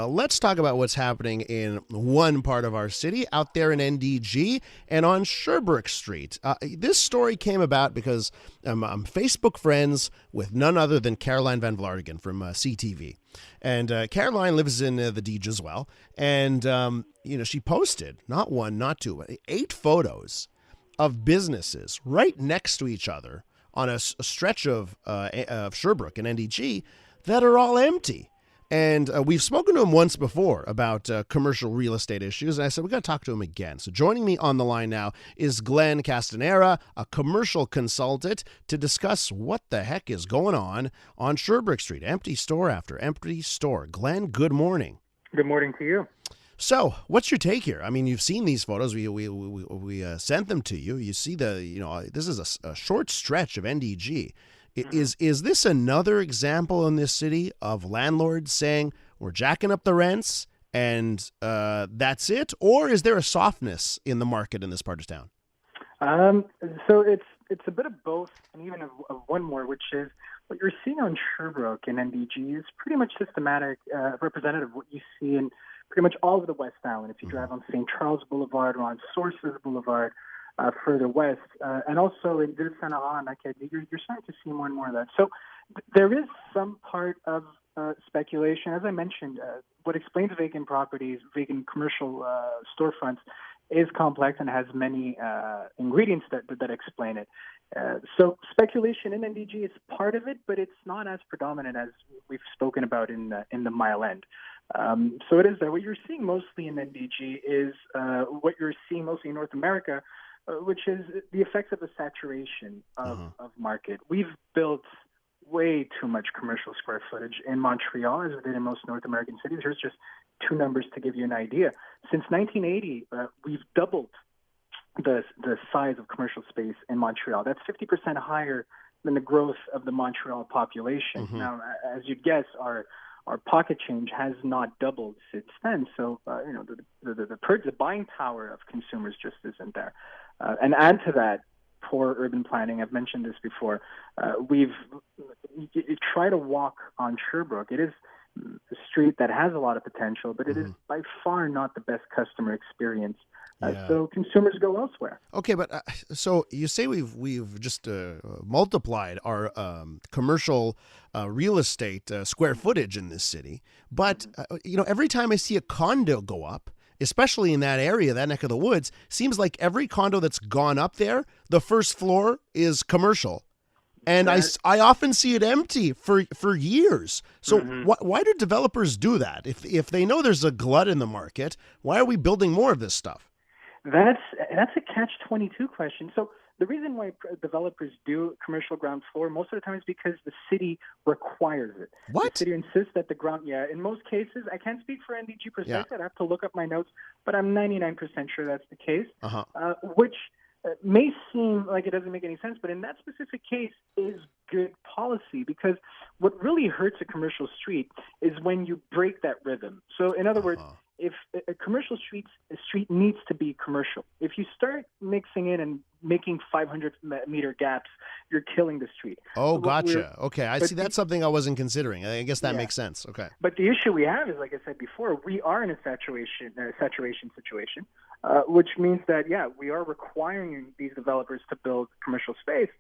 let's talk about what's happening in one part of our city out there in NDG and on Sherbrooke Street. This story came about because I'm Facebook friends with none other than Caroline Van Vlartigen from CTV. And Caroline lives in the Deej as well. And, she posted not one, not two, but 8 photos of businesses right next to each other on a stretch of Sherbrooke and NDG that are all empty. And we've spoken to him once before about commercial real estate issues, and I said, we got to talk to him again. So joining me on the line now is Glenn Castanheira, a commercial consultant, to discuss what the heck is going on Sherbrooke Street. Empty store after empty store. Glenn, good morning. Good morning to you. So, what's your take here? I mean, you've seen these photos. We sent them to you. You see this is a short stretch of NDG. Is this another example in this city of landlords saying we're jacking up the rents and that's it, or is there a softness in the market in this part of town? So it's a bit of both, and even of one more, which is what you're seeing on Sherbrooke and NDG is pretty much systematic, representative of what you see in pretty much all of the West Island. If you drive on St. Charles Boulevard or on Sources Boulevard, further west, and also in Ville Saint-Laurent, you're starting to see more and more of that. So there is some part of speculation. As I mentioned, what explains vacant properties, vacant commercial storefronts, is complex and has many ingredients that explain it. So speculation in NDG is part of it, but it's not as predominant as we've spoken about in the Mile End. So it is there. What you're seeing mostly in NDG is what you're seeing mostly in North America, which is the effects of the saturation of market. We've built way too much commercial square footage in Montreal, as we did in most North American cities. Here's just 2 numbers to give you an idea. Since 1980, we've doubled the size of commercial space in Montreal. That's 50% higher than the growth of the Montreal population. Now, as you'd guess, our pocket change has not doubled since then. So, the buying power of consumers just isn't there. And add to that, poor urban planning. I've mentioned this before. We've tried to walk on Sherbrooke. It is a street that has a lot of potential, but it is by far not the best customer experience. So consumers go elsewhere. Okay, but so you say we've just multiplied our commercial real estate square footage in this city, but every time I see a condo go up, especially in that area, that neck of the woods, seems like every condo that's gone up there, the first floor is commercial. And I often see it empty for years. So why do developers do that? If they know there's a glut in the market, why are we building more of this stuff? That's a catch-22 question. So the reason why developers do commercial ground floor most of the time is because the city requires it. What? The city insists that the ground, in most cases, I can't speak for NDG precisely, I'd have to look up my notes, but I'm 99% sure that's the case, which may seem like it doesn't make any sense, but in that specific case is good policy, because what really hurts a commercial street is when you break that rhythm. So in other words, if a commercial street needs to be commercial. If you start mixing in and making 500-meter gaps, you're killing the street. Oh, gotcha. Okay, I see. That's something I wasn't considering. I guess that makes sense. Okay. But the issue we have is, like I said before, we are in a saturation situation, which means that, we are requiring these developers to build commercial space,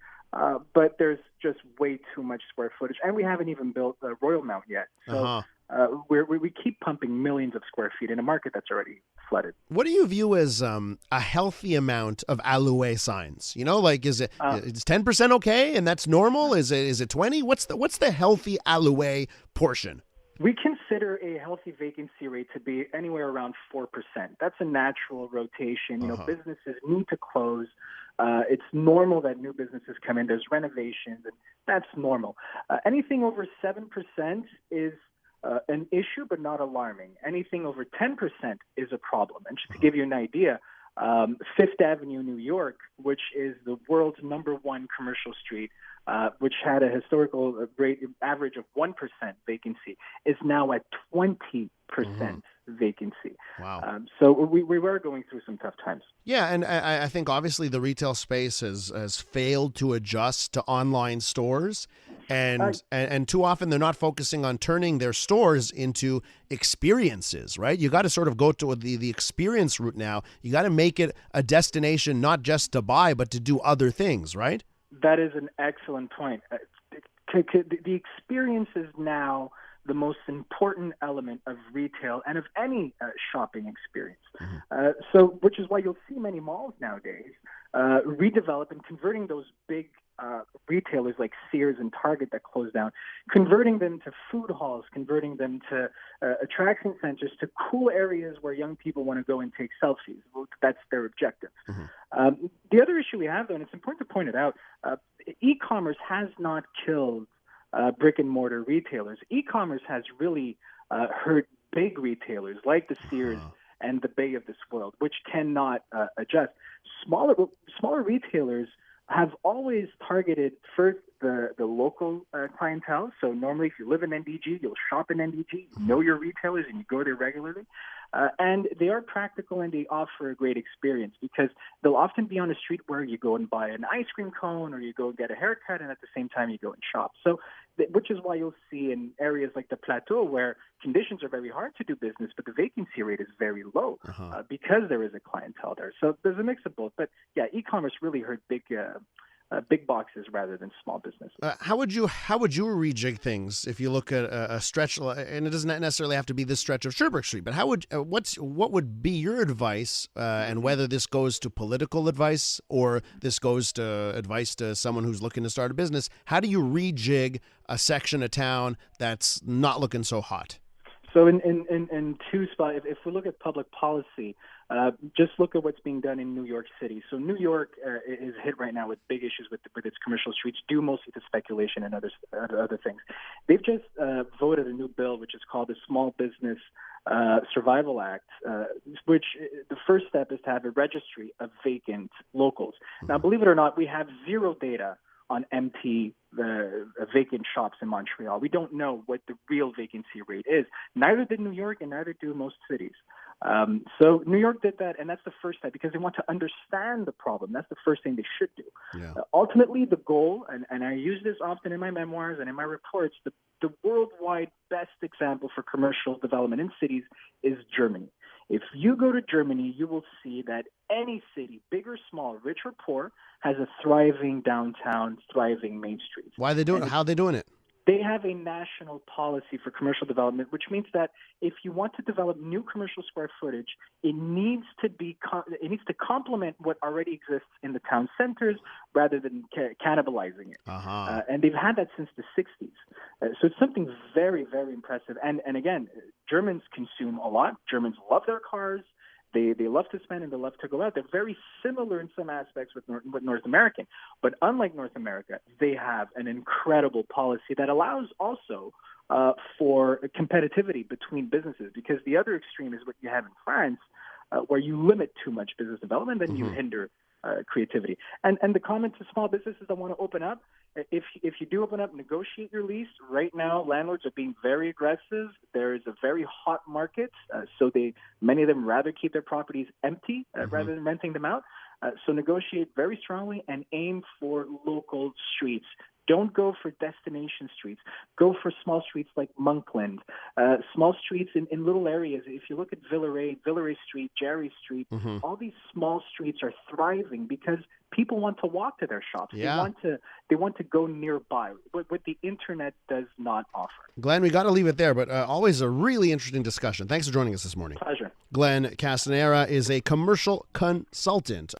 but there's just way too much square footage, and we haven't even built Royal Mount yet. So we keep pumping millions of square feet in a market that's already flooded. What do you view as a healthy amount of alloué signs? Is it is 10% okay, and that's normal? Is it 20? What's the healthy alloué portion? We consider a healthy vacancy rate to be anywhere around 4%. That's a natural rotation. Businesses need to close. It's normal that new businesses come in. There's renovations, and that's normal. Anything over 7% is an issue, but not alarming. Anything over 10% is a problem. And just to give you an idea, Fifth Avenue, New York, which is the world's #1 commercial street, which had a historical rate average of 1% vacancy, is now at 20% vacancy. Wow. So we were going through some tough times. Yeah, and I think obviously the retail space has failed to adjust to online stores, and too often they're not focusing on turning their stores into experiences, right? You got to sort of go to the experience route now. You got to make it a destination not just to buy, but to do other things, right? That is an excellent point. The experience is now the most important element of retail and of any shopping experience. So, which is why you'll see many malls nowadays redevelop and converting those big retailers like Sears and Target that closed down, converting them to food halls, converting them to attraction centers, to cool areas where young people want to go and take selfies. That's their objective. The other issue we have, though, and it's important to point it out, e-commerce has not killed brick and mortar retailers. E-commerce has really hurt big retailers like the Sears and the Bay of this world, which cannot adjust. Smaller retailers have always targeted first the local clientele. So normally if you live in NDG, you'll shop in NDG, you know your retailers, and you go there regularly. And they are practical and they offer a great experience because they'll often be on a street where you go and buy an ice cream cone or you go and get a haircut, and at the same time you go and shop. So, which is why you'll see in areas like the Plateau where conditions are very hard to do business, but the vacancy rate is very low because there is a clientele there. So there's a mix of both. But yeah, e-commerce really hurt big boxes rather than small business. How would you rejig things if you look at a stretch, and it doesn't necessarily have to be this stretch of Sherbrooke Street, but how would what would be your advice, and whether this goes to political advice or this goes to advice to someone who's looking to start a business? How do you rejig a section of town that's not looking so hot? So in two spots, if we look at public policy, just look at what's being done in New York City. So New York is hit right now with big issues with its commercial streets, due mostly to speculation and other things. They've just voted a new bill, which is called the Small Business Survival Act, which the first step is to have a registry of vacant locals. Now, believe it or not, we have zero data on empty vacant shops in Montreal. We don't know what the real vacancy rate is. Neither did New York, and neither do most cities. So New York did that, and that's the first step because they want to understand the problem. That's the first thing they should do. Yeah. Ultimately, the goal, and I use this often in my memoirs and in my reports, the worldwide best example for commercial development in cities is Germany. If you go to Germany, you will see that any city, big or small, rich or poor, has a thriving downtown, thriving main streets. Why are they doing it? How are they doing it? They have a national policy for commercial development, which means that if you want to develop new commercial square footage, it needs to complement what already exists in the town centers rather than cannibalizing it. And they've had that since the 60s. So it's something very, very impressive. And again, Germans consume a lot. Germans love their cars. They love to spend and they love to go out. They're very similar in some aspects with North American. But unlike North America, they have an incredible policy that allows also for competitivity between businesses. Because the other extreme is what you have in France, where you limit too much business development and you hinder creativity. And the comment to small businesses that want to open up, if you do open up, negotiate your lease. Right now, landlords are being very aggressive. There is a very hot market, so many of them rather keep their properties empty rather than renting them out. So negotiate very strongly and aim for local streets. Don't go for destination streets. Go for small streets like Monkland, small streets in little areas. If you look at Villeray Street, Jerry Street, all these small streets are thriving because people want to walk to their shops. Yeah. They want to go nearby, what the internet does not offer. Glenn, we got to leave it there, but always a really interesting discussion. Thanks for joining us this morning. Pleasure. Glenn Castanheira is a commercial consultant.